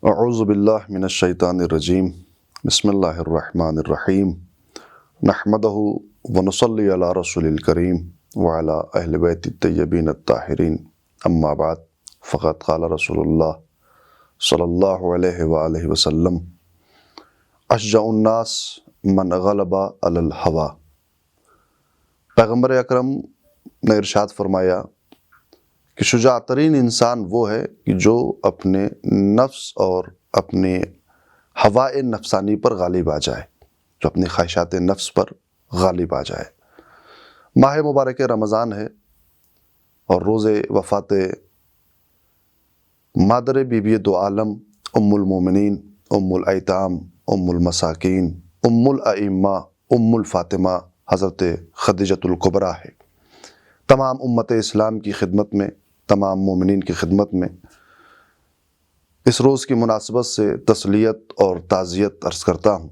اعوذ باللہ من الشیطان الرجیم بسم اللہ الرحمن الرحیم نحمدہ ونصلی علی رسول الکریم وعلی اہل بیت الطیبین الطاہرین اما بعد فقد قال رسول اللہ صلی اللہ علیہ وآلہ وسلم اشجع الناس من غلب علی الہوی۔ پیغمبر اکرم نے ارشاد فرمایا کہ شجاع ترین انسان وہ ہے کہ جو اپنے نفس اور اپنے ہوائے نفسانی پر غالب آ جائے، جو اپنی خواہشات نفس پر غالب آ جائے۔ ماہ مبارک رمضان ہے اور روز وفات مادر بی بی دو عالم ام المومنین، ام الایتام، ام المساکین، ام الائمہ، ام الفاطمہ حضرت خدیجۃ الکبریٰ ہے۔ تمام امت اسلام کی خدمت میں، تمام مومنین کی خدمت میں اس روز کی مناسبت سے تسلیت اور تعزیت عرض کرتا ہوں۔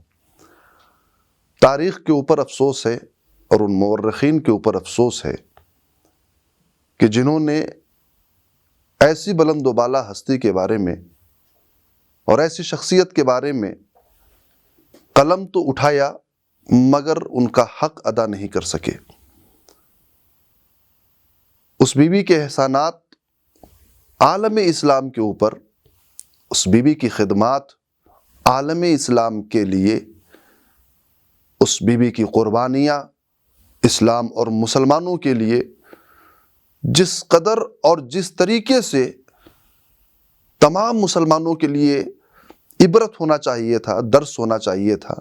تاریخ کے اوپر افسوس ہے اور ان مورخین کے اوپر افسوس ہے کہ جنہوں نے ایسی بلند و بالا ہستی کے بارے میں اور ایسی شخصیت کے بارے میں قلم تو اٹھایا مگر ان کا حق ادا نہیں کر سکے۔ اس بی بی کے احسانات عالم اسلام کے اوپر، اس بی بی کی خدمات عالم اسلام کے لیے، اس بی بی کی قربانیاں اسلام اور مسلمانوں کے لیے جس قدر اور جس طریقے سے تمام مسلمانوں کے لیے عبرت ہونا چاہیے تھا، درس ہونا چاہیے تھا،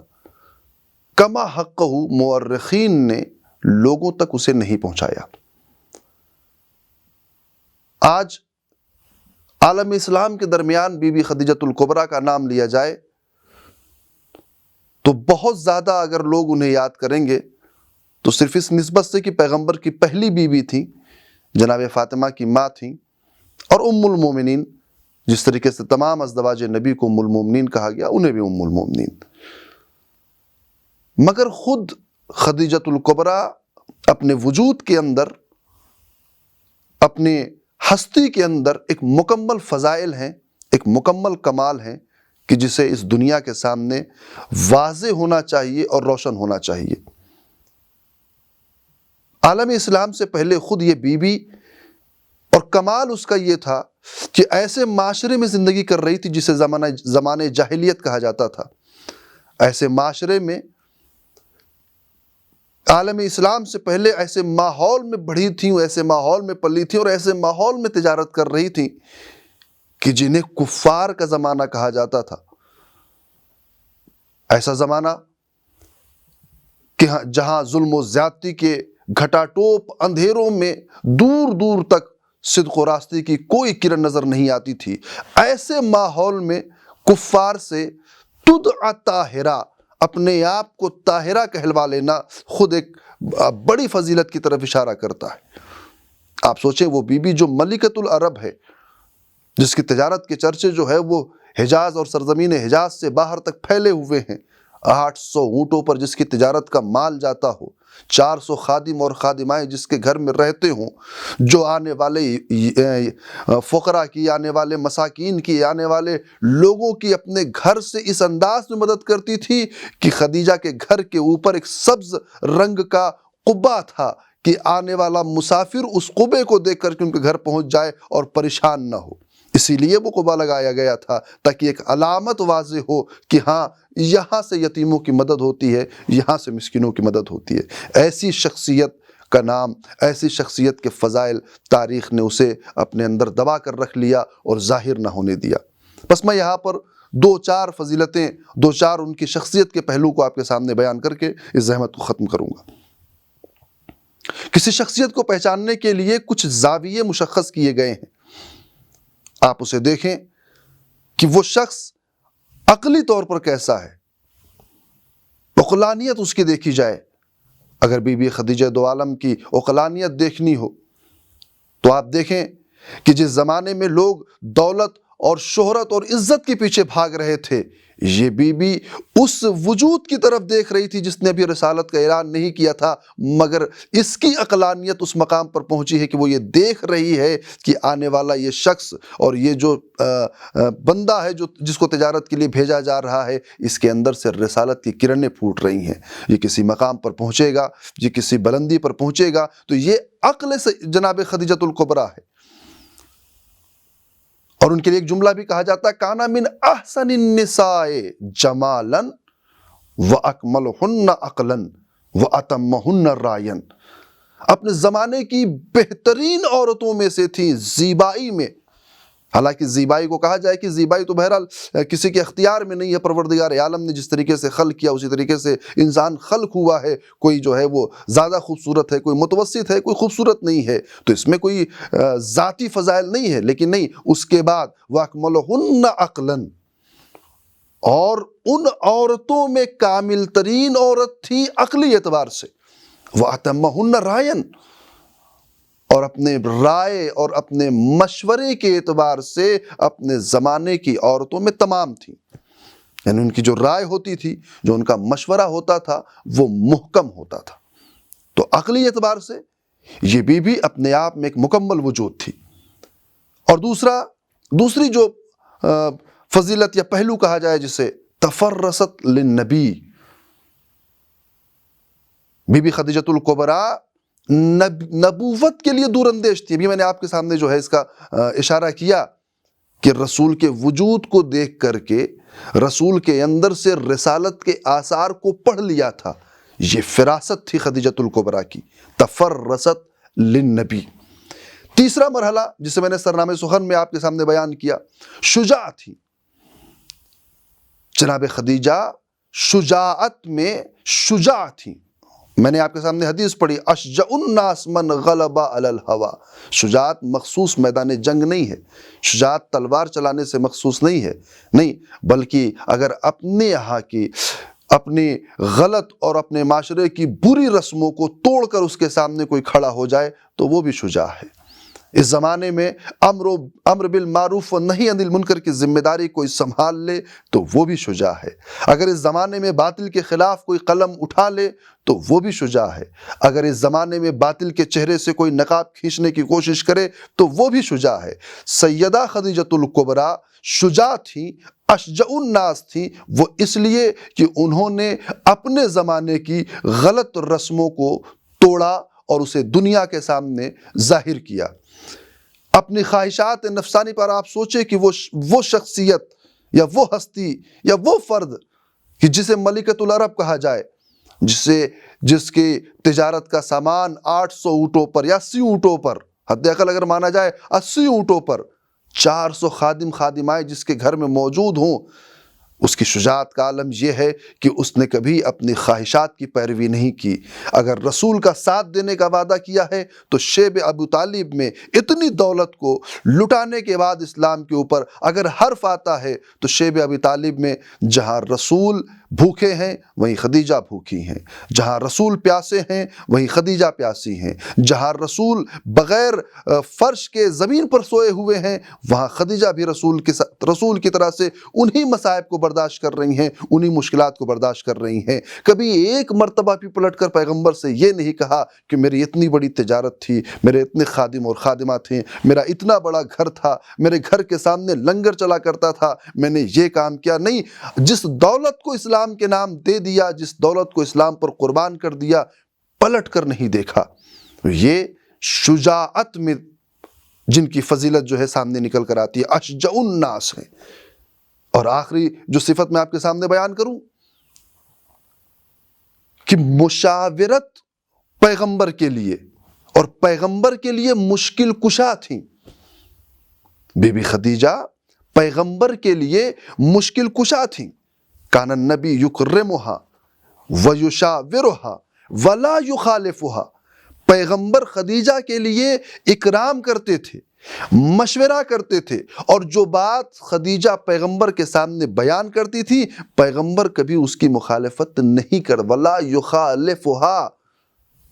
کما حقہ مورخین نے لوگوں تک اسے نہیں پہنچایا۔ آج عالم اسلام کے درمیان بی بی خدیجۃ الکبریٰ کا نام لیا جائے تو بہت زیادہ اگر لوگ انہیں یاد کریں گے تو صرف اس نسبت سے کہ پیغمبر کی پہلی بیوی تھیں، جناب فاطمہ کی ماں تھیں، اور ام المومنین، جس طریقے سے تمام ازدواج نبی کو ام المومنین کہا گیا، انہیں بھی ام المومنین۔ مگر خود خدیجۃ الکبریٰ اپنے وجود کے اندر، اپنے ہستی کے اندر ایک مکمل فضائل ہیں، ایک مکمل کمال ہیں کہ جسے اس دنیا کے سامنے واضح ہونا چاہیے اور روشن ہونا چاہیے۔ عالم اسلام سے پہلے خود یہ بی بی، اور کمال اس کا یہ تھا کہ ایسے معاشرے میں زندگی کر رہی تھی جسے زمانہ جاہلیت کہا جاتا تھا۔ ایسے معاشرے میں، عالم اسلام سے پہلے ایسے ماحول میں بڑھی تھیں، ایسے ماحول میں پلی تھیں اور ایسے ماحول میں تجارت کر رہی تھیں کہ جنہیں کفار کا زمانہ کہا جاتا تھا۔ ایسا زمانہ کہ جہاں ظلم و زیادتی کے گھٹا ٹوپ اندھیروں میں دور دور تک صدق و راستی کی کوئی کرن نظر نہیں آتی تھی۔ ایسے ماحول میں کفار سے تدعی طاہرہ، اپنے آپ کو طاہرہ کہلوا لینا، خود ایک بڑی فضیلت کی طرف اشارہ کرتا ہے۔ آپ سوچیں وہ بی بی جو ملکۃ العرب ہے، جس کی تجارت کے چرچے جو ہے وہ حجاز اور سرزمین حجاز سے باہر تک پھیلے ہوئے ہیں، 800 اونٹوں پر جس کی تجارت کا مال جاتا ہو، 400 خادم اور خادمائیں جس کے گھر میں رہتے ہوں، جو آنے والے فقراء کی، آنے والے مساکین کی، آنے والے لوگوں کی اپنے گھر سے اس انداز میں مدد کرتی تھی کہ خدیجہ کے گھر کے اوپر ایک سبز رنگ کا قبہ تھا کہ آنے والا مسافر اس قبے کو دیکھ کر کے ان کے گھر پہنچ جائے اور پریشان نہ ہو۔ اسی لیے وہ قبہ لگایا گیا تھا تاکہ ایک علامت واضح ہو کہ ہاں یہاں سے یتیموں کی مدد ہوتی ہے، یہاں سے مسکینوں کی مدد ہوتی ہے۔ ایسی شخصیت کا نام، ایسی شخصیت کے فضائل تاریخ نے اسے اپنے اندر دبا کر رکھ لیا اور ظاہر نہ ہونے دیا۔ بس میں یہاں پر دو چار فضیلتیں، دو چار ان کی شخصیت کے پہلو کو آپ کے سامنے بیان کر کے اس زحمت کو ختم کروں گا۔ کسی شخصیت کو پہچاننے کے لیے کچھ زاویے مشخص کیے گئے ہیں۔ آپ اسے دیکھیں کہ وہ شخص عقلی طور پر کیسا ہے، عقلانیت اس کی دیکھی جائے۔ اگر بی بی خدیجہ دو عالم کی عقلانیت دیکھنی ہو تو آپ دیکھیں کہ جس زمانے میں لوگ دولت اور شہرت اور عزت کے پیچھے بھاگ رہے تھے، یہ بی بی اس وجود کی طرف دیکھ رہی تھی جس نے ابھی رسالت کا اعلان نہیں کیا تھا، مگر اس کی عقلانیت اس مقام پر پہنچی ہے کہ وہ یہ دیکھ رہی ہے کہ آنے والا یہ شخص اور یہ جو بندہ ہے جس کو تجارت کے لیے بھیجا جا رہا ہے، اس کے اندر سے رسالت کی کرنیں پھوٹ رہی ہیں، یہ کسی مقام پر پہنچے گا، یہ کسی بلندی پر پہنچے گا۔ تو یہ عقل سے جناب خدیجۃ الکبریٰ ہے۔ اور ان کے لیے ایک جملہ بھی کہا جاتا ہے، کانا من احسن النساء جمالا واکملہن عقلا واتمہن رائیا، اپنے زمانے کی بہترین عورتوں میں سے تھیں زیبائی میں۔ حالانکہ زیبائی کو کہا جائے کہ زیبائی تو بہرحال کسی کے اختیار میں نہیں ہے، پروردگار عالم نے جس طریقے سے خلق کیا اسی طریقے سے انسان خلق ہوا ہے، کوئی جو ہے وہ زیادہ خوبصورت ہے، کوئی متوسط ہے، کوئی خوبصورت نہیں ہے، تو اس میں کوئی ذاتی فضائل نہیں ہے، لیکن نہیں، اس کے بعد وَأَكْمَلُهُنَّ عَقْلًا، اور ان عورتوں میں کامل ترین عورت تھی عقلی اعتبار سے، وَأَتَمَّهُنَّ رَائًا، اور اپنے رائے اور اپنے مشورے کے اعتبار سے اپنے زمانے کی عورتوں میں تمام تھیں، یعنی ان کی جو رائے ہوتی تھی، جو ان کا مشورہ ہوتا تھا، وہ محکم ہوتا تھا۔ تو عقلی اعتبار سے یہ بی بی اپنے آپ میں ایک مکمل وجود تھی۔ اور دوسری جو فضیلت یا پہلو کہا جائے جسے، تفرست للنبی، بی بی خدیجۃ الکبریٰ نبوت کے لیے دور اندیش تھی۔ ابھی میں نے آپ کے سامنے جو ہے اس کا اشارہ کیا کہ رسول کے وجود کو دیکھ کر کے رسول کے اندر سے رسالت کے آثار کو پڑھ لیا تھا، یہ فراست تھی خدیجۃ الکبریٰ کی، تفرست للنبی۔ تیسرا مرحلہ جسے میں نے سرنامہ سخن میں آپ کے سامنے بیان کیا، شجاع تھی۔ جناب خدیجہ شجاعت میں شجاع تھی۔ میں نے آپ کے سامنے حدیث پڑھی، اشجع الناس من غلب علی الہوی، شجاعت مخصوص میدان جنگ نہیں ہے، شجاعت تلوار چلانے سے مخصوص نہیں ہے، نہیں، بلکہ اگر اپنے یہاں کی اپنی غلط اور اپنے معاشرے کی بری رسموں کو توڑ کر اس کے سامنے کوئی کھڑا ہو جائے تو وہ بھی شجاع ہے۔ اس زمانے میں امر بالمعروف و نہی عن المنکر کی ذمہ داری کوئی سنبھال لے تو وہ بھی شجاع ہے۔ اگر اس زمانے میں باطل کے خلاف کوئی قلم اٹھا لے تو وہ بھی شجاع ہے۔ اگر اس زمانے میں باطل کے چہرے سے کوئی نقاب کھینچنے کی کوشش کرے تو وہ بھی شجاع ہے۔ سیدہ خدیجۃ الکبریٰ شجاع تھی، اشجع الناس تھی، وہ اس لیے کہ انہوں نے اپنے زمانے کی غلط رسموں کو توڑا اور اسے دنیا کے سامنے ظاہر کیا۔ اپنی خواہشات نفسانی پر آپ سوچیں کہ وہ شخصیت یا وہ ہستی یا وہ فرد کہ جسے ملکۃ العرب کہا جائے، جس کی تجارت کا سامان 800 اونٹوں پر یا 80 اونٹوں پر، حد اقل اگر مانا جائے 80 اونٹوں پر 400 خادم خادمائیں جس کے گھر میں موجود ہوں، اس کی شجاعت کا عالم یہ ہے کہ اس نے کبھی اپنی خواہشات کی پیروی نہیں کی۔ اگر رسول کا ساتھ دینے کا وعدہ کیا ہے تو شیب ابو طالب میں اتنی دولت کو لٹانے کے بعد اسلام کے اوپر اگر حرف آتا ہے تو شیب ابو طالب میں جہاں رسول بھوکے ہیں وہیں خدیجہ بھوکی ہیں، جہاں رسول پیاسے ہیں وہیں خدیجہ پیاسی ہیں، جہاں رسول بغیر فرش کے زمین پر سوئے ہوئے ہیں وہاں خدیجہ بھی رسول کی طرح سے انہی مصائب کو برداشت کر رہی ہیں، انہی مشکلات کو برداشت کر رہی ہیں۔ کبھی ایک مرتبہ بھی پلٹ کر پیغمبر سے یہ نہیں کہا کہ میری اتنی بڑی تجارت تھی، میرے اتنے خادم اور خادمات تھے، میرا اتنا بڑا گھر تھا، میرے گھر کے سامنے لنگر چلا کرتا تھا، میں نے یہ کام کیا، نہیں۔ جس دولت کو اسلام کے نام دے دیا، جس دولت کو اسلام پر قربان کر دیا، پلٹ کر نہیں دیکھا۔ یہ شجاعت میں جن کی فضیلت جو ہے سامنے نکل کر آتی ہے، اشجع الناس ہیں۔ اور آخری جو صفت میں آپ کے سامنے بیان کروں کہ مشاورت پیغمبر کے لیے اور پیغمبر کے لیے مشکل کشا تھیں۔ بی بی خدیجہ پیغمبر کے لیے مشکل کشا تھیں۔ کان النبی یکرمھا ویشاورھا ولا یخالفھا، پیغمبر خدیجہ کے لیے اکرام کرتے تھے، مشورہ کرتے تھے، اور جو بات خدیجہ پیغمبر کے سامنے بیان کرتی تھی پیغمبر کبھی اس کی مخالفت نہیں ولا یخالفھا،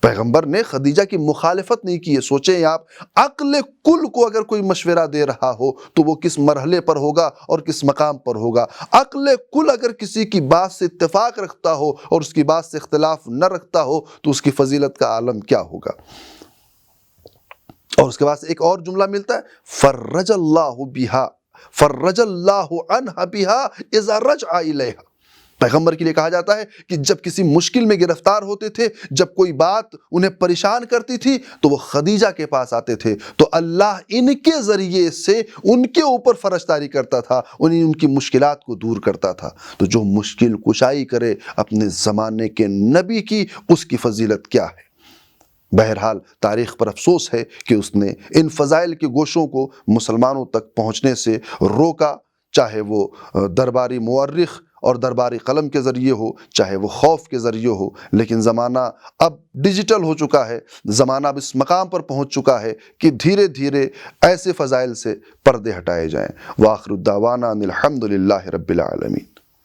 پیغمبر نے خدیجہ کی مخالفت نہیں کی ہے۔ سوچیں آپ، عقل کل کو اگر کوئی مشورہ دے رہا ہو تو وہ کس مرحلے پر ہوگا اور کس مقام پر ہوگا۔ عقل کل اگر کسی کی بات سے اتفاق رکھتا ہو اور اس کی بات سے اختلاف نہ رکھتا ہو تو اس کی فضیلت کا عالم کیا ہوگا۔ اور اس کے بعد ایک اور جملہ ملتا ہے، فرج اللہ بہا، فرج اللہ عنہا بہا اذا رجع الیہا۔ پیغمبر کے لیے کہا جاتا ہے کہ جب کسی مشکل میں گرفتار ہوتے تھے، جب کوئی بات انہیں پریشان کرتی تھی تو وہ خدیجہ کے پاس آتے تھے، تو اللہ ان کے ذریعے سے ان کے اوپر فرج طاری کرتا تھا، ان کی مشکلات کو دور کرتا تھا۔ تو جو مشکل کشائی کرے اپنے زمانے کے نبی کی، اس کی فضیلت کیا ہے۔ بہرحال تاریخ پر افسوس ہے کہ اس نے ان فضائل کے گوشوں کو مسلمانوں تک پہنچنے سے روکا، چاہے وہ درباری مورخ اور درباری قلم کے ذریعے ہو، چاہے وہ خوف کے ذریعے ہو۔ لیکن زمانہ اب ڈیجیٹل ہو چکا ہے، زمانہ اب اس مقام پر پہنچ چکا ہے کہ دھیرے دھیرے ایسے فضائل سے پردے ہٹائے جائیں۔ وآخر الدعوانا ان الحمد للہ رب العالمین۔